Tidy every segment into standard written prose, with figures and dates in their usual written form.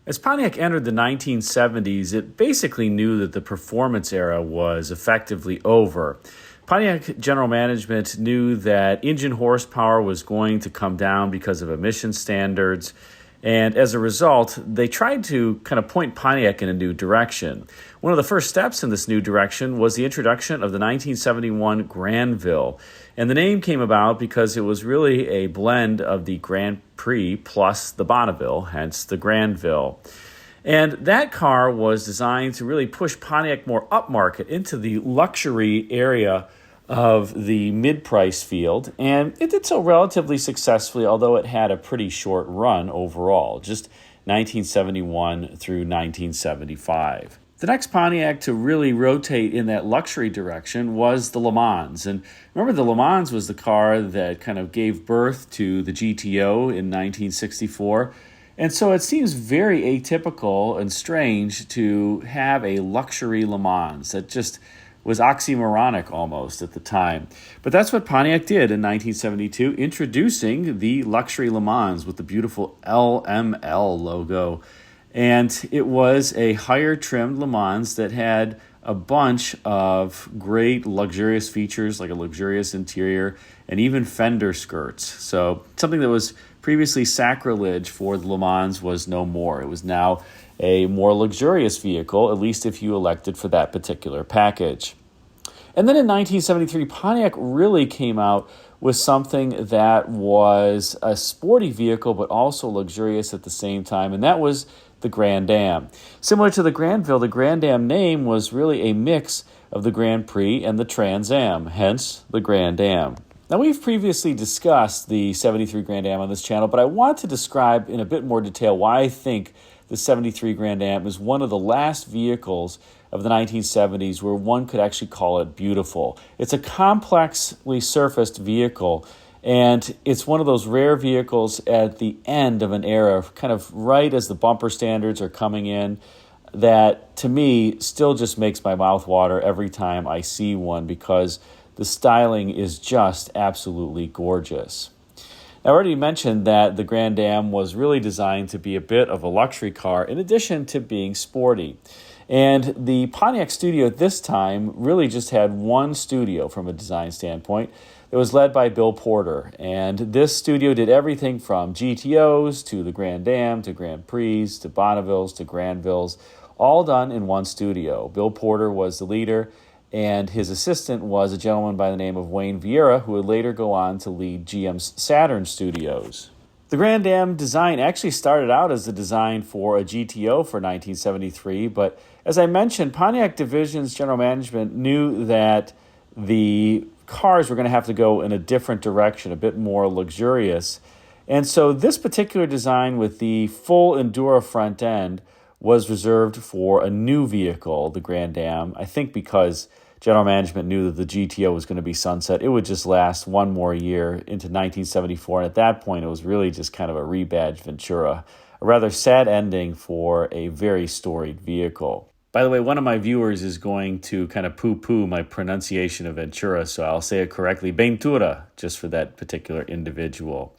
As Pontiac entered the 1970s, it basically knew that the performance era was effectively over. Pontiac General Management knew that engine horsepower was going to come down because of emission standards, and as a result, they tried to kind of point Pontiac in a new direction. One of the first steps in this new direction was the introduction of the 1971 Granville. And the name came about because it was really a blend of the Grand Prix plus the Bonneville, hence the Granville. And that car was designed to really push Pontiac more upmarket into the luxury area of the mid-price field, and it did so relatively successfully, although it had a pretty short run overall, just 1971 through 1975. The next Pontiac to really rotate in that luxury direction was the Lemans. And remember, the Lemans was the car that kind of gave birth to the GTO in 1964. And so it seems very atypical and strange to have a luxury Le Mans. That just was oxymoronic almost at the time. But that's what Pontiac did in 1972, introducing the luxury Le Mans with the beautiful LML logo. And it was a higher trimmed Le Mans that had a bunch of great luxurious features like a luxurious interior and even fender skirts. So something that was previously sacrilege for the Le Mans was no more. It was now a more luxurious vehicle, at least if you elected for that particular package. And then in 1973, Pontiac really came out with something that was a sporty vehicle but also luxurious at the same time, and that was the Grand Am. Similar to the Granville, the Grand Am name was really a mix of the Grand Prix and the Trans Am, hence the Grand Am. Now, we've previously discussed the 73 Grand Am on this channel, but I want to describe in a bit more detail why I think the 73 Grand Am is one of the last vehicles of the 1970s where one could actually call it beautiful. It's a complexly surfaced vehicle, and it's one of those rare vehicles at the end of an era, kind of right as the bumper standards are coming in, that to me still just makes my mouth water every time I see one because the styling is just absolutely gorgeous. I already mentioned that the Grand Am was really designed to be a bit of a luxury car in addition to being sporty. And the Pontiac studio at this time really just had one studio from a design standpoint. It was led by Bill Porter, and this studio did everything from GTOs to the Grand Am to Grand Prix to Bonnevilles to Granvilles, all done in one studio. Bill Porter was the leader, and his assistant was a gentleman by the name of Wayne Vieira, who would later go on to lead GM's Saturn Studios. The Grand Am design actually started out as the design for a GTO for 1973, but as I mentioned, Pontiac Division's general management knew that the cars were going to have to go in a different direction, a bit more luxurious. And so this particular design with the full Enduro front end was reserved for a new vehicle, the Grand Am, I think because general management knew that the GTO was going to be sunset. It would just last one more year into 1974, and at that point it was really just kind of a rebadged Ventura, a rather sad ending for a very storied vehicle. By the way, one of my viewers is going to kind of poo-poo my pronunciation of Ventura, so I'll say it correctly, Ventura, just for that particular individual.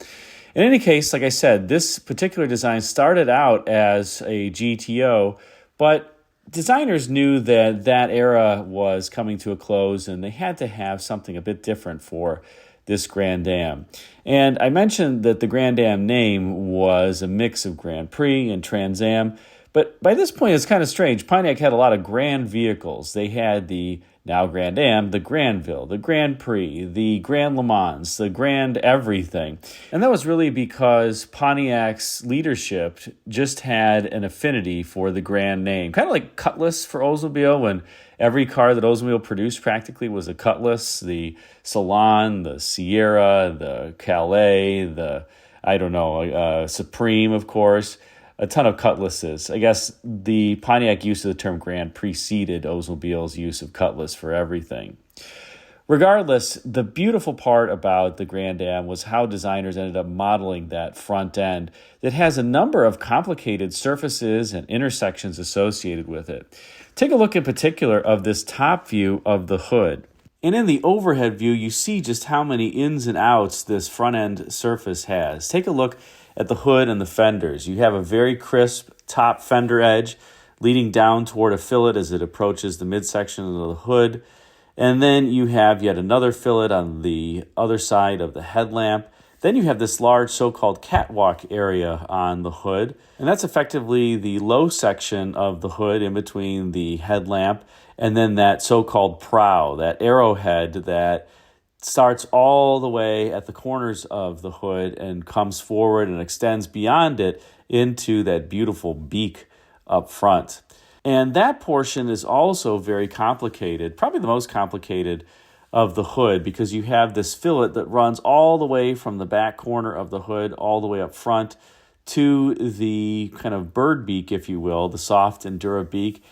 In any case, like I said, this particular design started out as a GTO, but designers knew that that era was coming to a close and they had to have something a bit different for this Grand Am. And I mentioned that the Grand Am name was a mix of Grand Prix and Trans Am, but by this point it's kind of strange. Pontiac had a lot of grand vehicles. They had the now Grand Am, the Granville, the Grand Prix, the Grand Le Mans, the Grand everything. And that was really because Pontiac's leadership just had an affinity for the grand name. Kind of like Cutlass for Oldsmobile, when every car that Oldsmobile produced practically was a Cutlass. The Salon, the Sierra, the Calais, the, Supreme, of course. A ton of Cutlasses. I guess the Pontiac use of the term Grand preceded Oldsmobile's use of Cutlass for everything. Regardless, the beautiful part about the Grand Am was how designers ended up modeling that front end that has a number of complicated surfaces and intersections associated with it. Take a look in particular of this top view of the hood. And in the overhead view, you see just how many ins and outs this front end surface has. Take a look at the hood and the fenders. You have a very crisp top fender edge, leading down toward a fillet as it approaches the midsection of the hood. And then you have yet another fillet on the other side of the headlamp. Then you have this large so-called catwalk area on the hood, and that's effectively the low section of the hood in between the headlamp and then that so-called prow, that arrowhead that starts all the way at the corners of the hood and comes forward and extends beyond it into that beautiful beak up front. And that portion is also very complicated, probably the most complicated of the hood, because you have this fillet that runs all the way from the back corner of the hood all the way up front to the kind of bird beak, if you will, the soft Endura beak.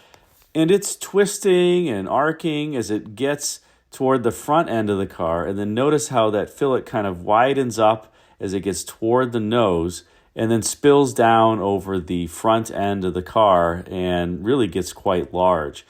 And it's twisting and arcing as it gets toward the front end of the car. And then notice how that fillet kind of widens up as it gets toward the nose and then spills down over the front end of the car and really gets quite large.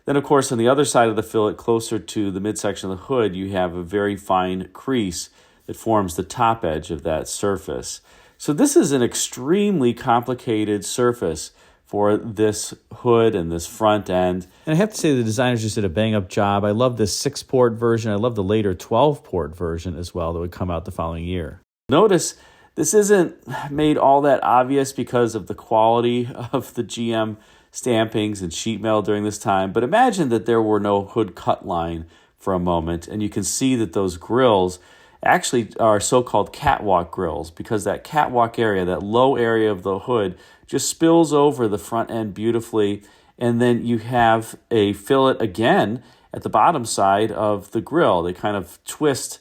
Then, of course, on the other side of the fillet, closer to the midsection of the hood, you have a very fine crease that forms the top edge of that surface. So this is an extremely complicated surface for this hood and this front end. And I have to say the designers just did a bang-up job. I love this 6-port version. I love the later 12-port version as well that would come out the following year. Notice this isn't made all that obvious because of the quality of the GM stampings and sheet metal during this time, but imagine that there were no hood cut line for a moment, and you can see that those grills actually are so-called catwalk grills because that catwalk area, that low area of the hood, just spills over the front end beautifully, and then you have a fillet again at the bottom side of the grill. They kind of twist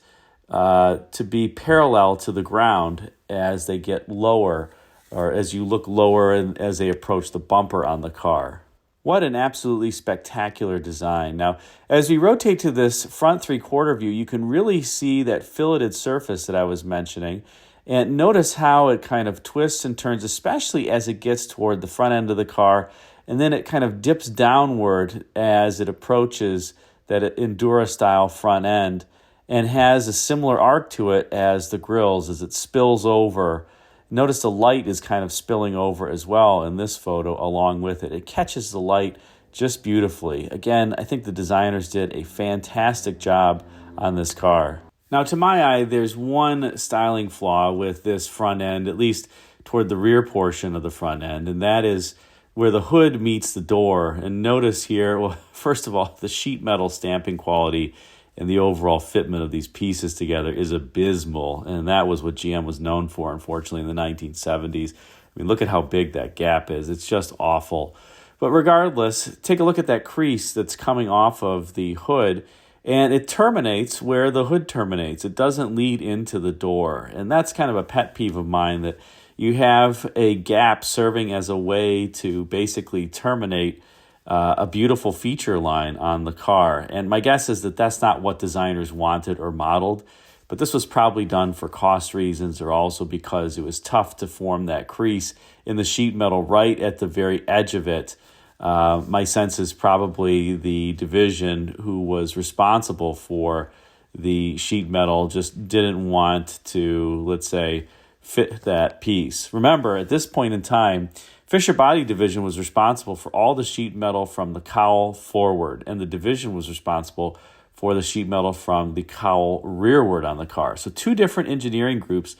to be parallel to the ground as they get lower, or as you look lower and as they approach the bumper on the car. What an absolutely spectacular design. Now, as we rotate to this front three-quarter view, you can really see that filleted surface that I was mentioning. And notice how it kind of twists and turns, especially as it gets toward the front end of the car. And then it kind of dips downward as it approaches that Endura-style front end and has a similar arc to it as the grills as it spills over. Notice the light is kind of spilling over as well in this photo along with it. It catches the light just beautifully. Again, I think the designers did a fantastic job on this car. Now, to my eye, there's one styling flaw with this front end, at least toward the rear portion of the front end, and that is where the hood meets the door. And notice here, well, first of all, the sheet metal stamping quality and the overall fitment of these pieces together is abysmal. And that was what GM was known for, unfortunately, in the 1970s. I mean, look at how big that gap is. It's just awful. But regardless, take a look at that crease that's coming off of the hood, and it terminates where the hood terminates. It doesn't lead into the door. And that's kind of a pet peeve of mine, that you have a gap serving as a way to basically terminate a beautiful feature line on the car. And my guess is that that's not what designers wanted or modeled, but this was probably done for cost reasons or also because it was tough to form that crease in the sheet metal right at the very edge of it. My sense is probably the division who was responsible for the sheet metal just didn't want to, let's say, fit that piece. Remember, at this point in time, Fisher Body Division was responsible for all the sheet metal from the cowl forward, and the division was responsible for the sheet metal from the cowl rearward on the car. So two different engineering groups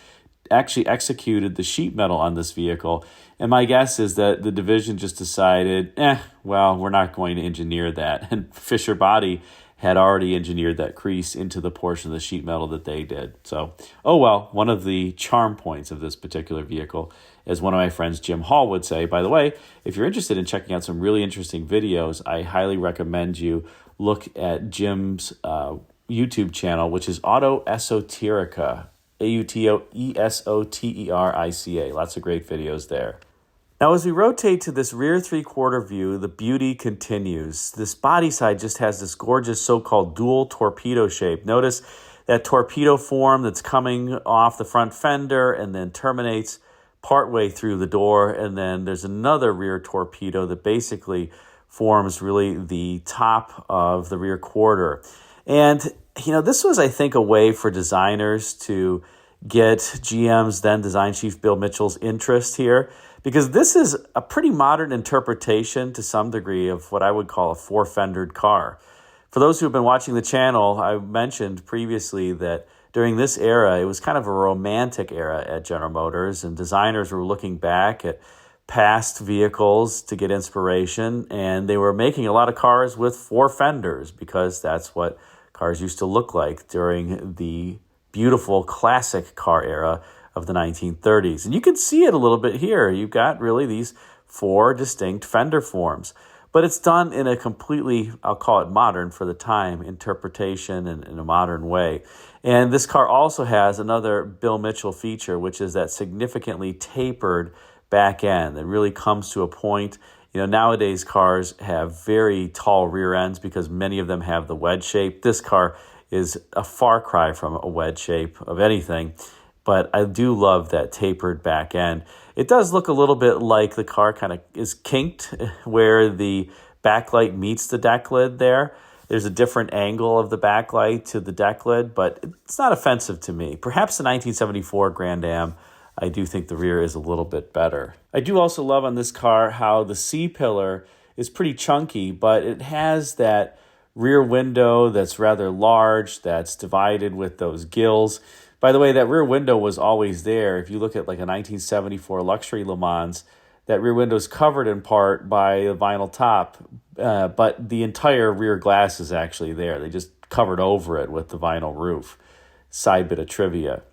actually executed the sheet metal on this vehicle, and my guess is that the division just decided, we're not going to engineer that. And Fisher Body had already engineered that crease into the portion of the sheet metal that they did. So, one of the charm points of this particular vehicle, as one of my friends, Jim Hall, would say. By the way, if you're interested in checking out some really interesting videos, I highly recommend you look at Jim's YouTube channel, which is Auto Esoterica, AutoEsoterica. Lots of great videos there. Now, as we rotate to this rear three-quarter view, the beauty continues. This body side just has this gorgeous so-called dual torpedo shape. Notice that torpedo form that's coming off the front fender and then terminates partway through the door, and then there's another rear torpedo that basically forms really the top of the rear quarter. And, this was, I think, a way for designers to get GM's then design chief Bill Mitchell's interest here, because this is a pretty modern interpretation to some degree of what I would call a four-fendered car. For those who have been watching the channel, I mentioned previously that during this era, it was kind of a romantic era at General Motors, and designers were looking back at past vehicles to get inspiration, and they were making a lot of cars with four fenders because that's what cars used to look like during the beautiful classic car era of the 1930s. And you can see it a little bit here. You've got really these four distinct fender forms, but it's done in a completely, I'll call it modern for the time, interpretation and in a modern way. And this car also has another Bill Mitchell feature, which is that significantly tapered back end that really comes to a point. You know, nowadays cars have very tall rear ends because many of them have the wedge shape. This car is a far cry from a wedge shape of anything, but I do love that tapered back end. It does look a little bit like the car kind of is kinked where the backlight meets the deck lid there. There's a different angle of the backlight to the deck lid, but it's not offensive to me. Perhaps the 1974 Grand Am, I do think the rear is a little bit better. I do also love on this car how the C-pillar is pretty chunky, but it has that rear window that's rather large, that's divided with those gills. By the way, that rear window was always there. If you look at like a 1974 luxury Lemans, that rear window is covered in part by a vinyl top, but the entire rear glass is actually there. They just covered over it with the vinyl roof. Side bit of trivia.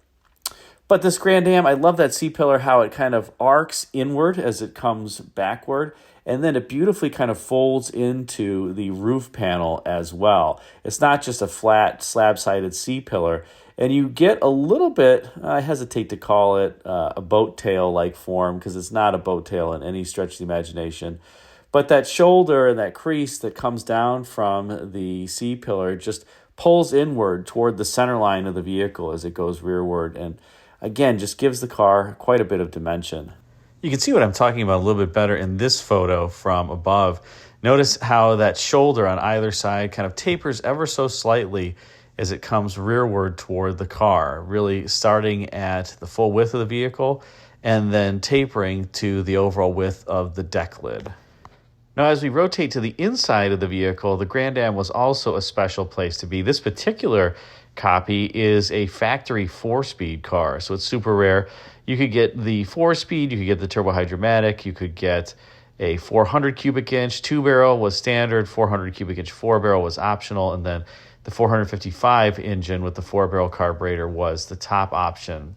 But this Grand Am, I love that C-pillar, how it kind of arcs inward as it comes backward, and then it beautifully kind of folds into the roof panel as well. It's not just a flat slab-sided C-pillar, and you get a little bit, I hesitate to call it a boat tail-like form, because it's not a boat tail in any stretch of the imagination, but that shoulder and that crease that comes down from the C-pillar just pulls inward toward the center line of the vehicle as it goes rearward, and again, just gives the car quite a bit of dimension. You can see what I'm talking about a little bit better in this photo from above. Notice how that shoulder on either side kind of tapers ever so slightly as it comes rearward toward the car, really starting at the full width of the vehicle and then tapering to the overall width of the deck lid. Now, as we rotate to the inside of the vehicle, the Grand Am was also a special place to be. This particular copy is a factory 4-speed car, so it's super rare. You could get the 4-speed, you could get the turbo-hydromatic, you could get a 400 cubic inch 2-barrel was standard, 400 cubic inch 4-barrel was optional, and then the 455 engine with the 4-barrel carburetor was the top option.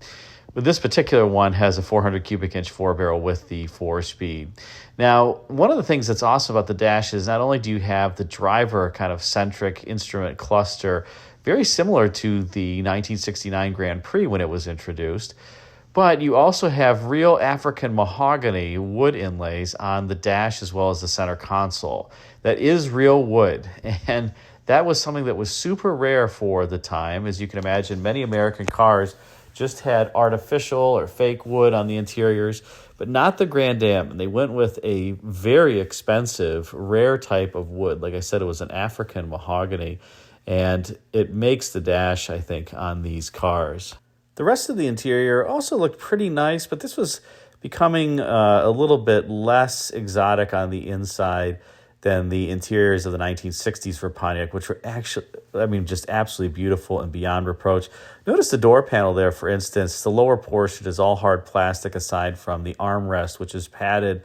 But this particular one has a 400 cubic inch 4-barrel with the 4-speed. Now, one of the things that's awesome about the dash is not only do you have the driver kind of centric instrument cluster, very similar to the 1969 Grand Prix when it was introduced, but you also have real African mahogany wood inlays on the dash as well as the center console. That is real wood, and that was something that was super rare for the time. As you can imagine, many American cars just had artificial or fake wood on the interiors, but not the Grand Am. And they went with a very expensive, rare type of wood. Like I said, it was an African mahogany, and it makes the dash, I think, on these cars. The rest of the interior also looked pretty nice, but this was becoming a little bit less exotic on the inside than the interiors of the 1960s for Pontiac, which were actually, just absolutely beautiful and beyond reproach. Notice the door panel there, for instance. The lower portion is all hard plastic aside from the armrest, which is padded.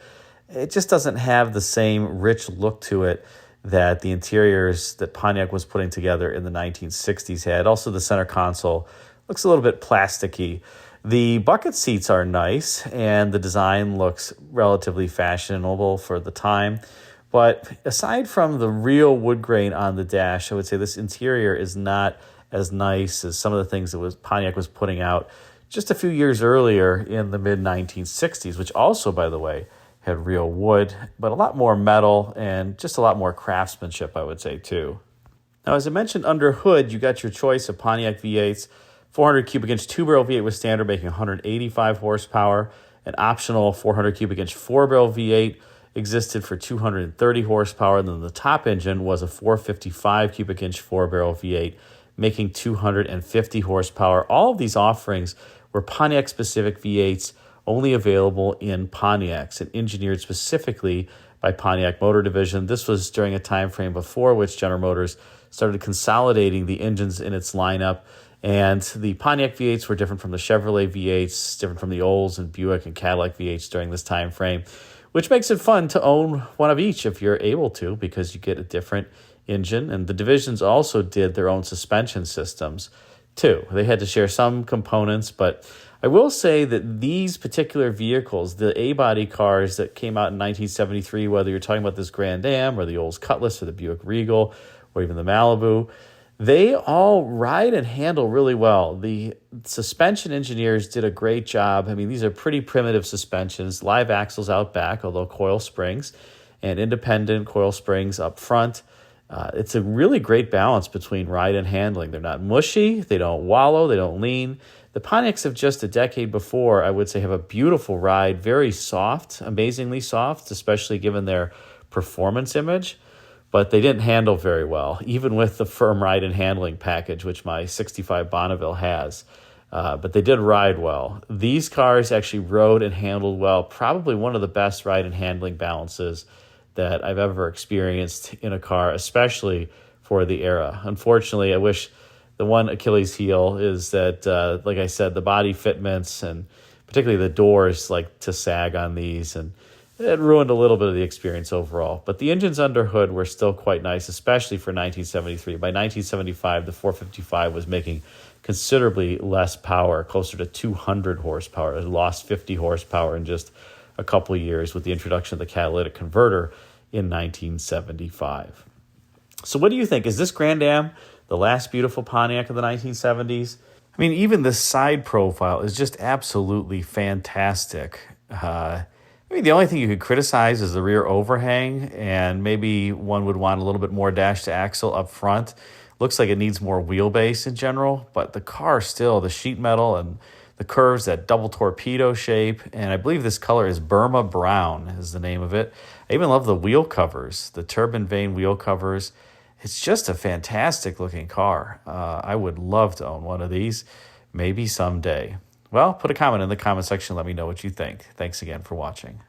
It just doesn't have the same rich look to it that the interiors that Pontiac was putting together in the 1960s had. Also, the center console looks a little bit plasticky. The bucket seats are nice, and the design looks relatively fashionable for the time. But aside from the real wood grain on the dash, I would say this interior is not as nice as some of the things that Pontiac was putting out just a few years earlier in the mid-1960s, which also, by the way, had real wood, but a lot more metal and just a lot more craftsmanship, I would say, too. Now, as I mentioned, under hood, you got your choice of Pontiac V8s. 400 cubic inch 2-barrel V8 was standard, making 185 horsepower. An optional 400 cubic inch 4-barrel V8 existed for 230 horsepower. And then the top engine was a 455 cubic inch 4-barrel V8, making 250 horsepower. All of these offerings were Pontiac-specific V8s, only available in Pontiacs and engineered specifically by Pontiac Motor Division. This was during a time frame before which General Motors started consolidating the engines in its lineup. And the Pontiac V8s were different from the Chevrolet V8s, different from the Olds and Buick and Cadillac V8s during this time frame, which makes it fun to own one of each if you're able to, because you get a different engine. And the divisions also did their own suspension systems too. They had to share some components, but I will say that these particular vehicles, the A-body cars that came out in 1973, whether you're talking about this Grand Am or the Olds Cutlass or the Buick Regal or even the Malibu, they all ride and handle really well. The suspension engineers did a great job. I mean, these are pretty primitive suspensions, live axles out back, although coil springs, and independent coil springs up front. It's a really great balance between ride and handling. They're not mushy, they don't wallow, they don't lean. The Pontiacs of just a decade before, I would say, have a beautiful ride, very soft, amazingly soft, especially given their performance image. But they didn't handle very well, even with the firm ride and handling package, which my 65 Bonneville has. But they did ride well. These cars actually rode and handled well, probably one of the best ride and handling balances that I've ever experienced in a car, especially for the era. Unfortunately, I wish the one Achilles heel is that, like I said, the body fitments and particularly the doors like to sag on these, and it ruined a little bit of the experience overall. But the engines under hood were still quite nice, especially for 1973. By 1975, the 455 was making considerably less power, closer to 200 horsepower. It lost 50 horsepower in just a couple of years with the introduction of the catalytic converter in 1975. So what do you think? Is this Grand Am the last beautiful Pontiac of the 1970s? I mean, even the side profile is just absolutely fantastic. Maybe the only thing you could criticize is the rear overhang, and maybe one would want a little bit more dash to axle up front. Looks like it needs more wheelbase in general, but the car still, the sheet metal and the curves, that double torpedo shape, and I believe this color is Burma Brown is the name of it. I even love the wheel covers, the turbine vane wheel covers. It's just a fantastic looking car. I would love to own one of these, maybe someday. Well, put a comment in the comment section. Let me know what you think. Thanks again for watching.